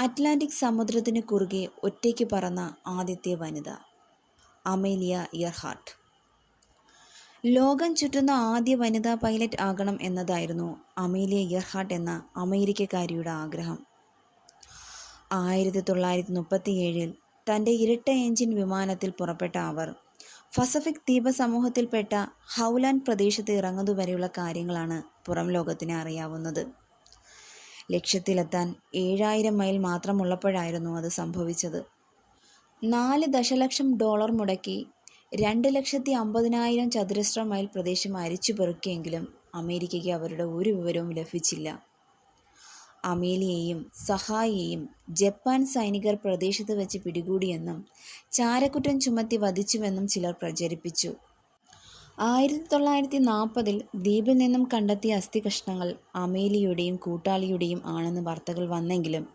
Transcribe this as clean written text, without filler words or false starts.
Atlantic സമുദ്രത്തിനു കുറുകെ ഒറ്റയ്ക്ക് പറന്ന ആദ്യത്തെ വനിത അമേലിയ ഇയർഹാർട്ട്. ലോകം ചുറ്റുന്ന ആദ്യ വനിതാ പൈലറ്റ് ആകണം എന്നതായിരുന്നു അമേലിയ ഇയർഹാർട്ട് എന്ന അമേരിക്കക്കാരിയുടെ ആഗ്രഹം. 1937 തൻ്റെ ഇരട്ട എഞ്ചിൻ വിമാനത്തിൽ പുറപ്പെട്ട അവർ പസഫിക് ദ്വീപസമൂഹത്തിൽപ്പെട്ട ഹൗലാൻഡ് പ്രദേശത്ത് ഇറങ്ങുന്നതുവരെയുള്ള കാര്യങ്ങളാണ് പുറം ലോകത്തിന് അറിയാവുന്നത്. ലക്ഷ്യത്തിലെത്താൻ 7000 മൈൽ മാത്രമുള്ളപ്പോഴായിരുന്നു അത് സംഭവിച്ചത്. $4 ദശലക്ഷം മുടക്കി 2,50,000 ചതുരശ്ര മൈൽ പ്രദേശം അരിച്ചു പെറുക്കിയെങ്കിലും അമേരിക്കയ്ക്ക് അവരുടെ ഒരു വിവരവും ലഭിച്ചില്ല. അമേലിയയെയും സഹായിയെയും ജപ്പാൻ സൈനികർ പ്രദേശത്ത് വെച്ച് പിടികൂടിയെന്നും ചാരക്കുറ്റം ചുമത്തി വധിച്ചുവെന്നും ചിലർ പ്രചരിപ്പിച്ചു. 1940 ദ്വീപിൽ നിന്നും കണ്ടെത്തിയ അസ്ഥികഷ്ണങ്ങൾ അമേലിയയുടെയും കൂട്ടാളിയുടെയും ആണെന്ന് വാർത്തകൾ വന്നെങ്കിലും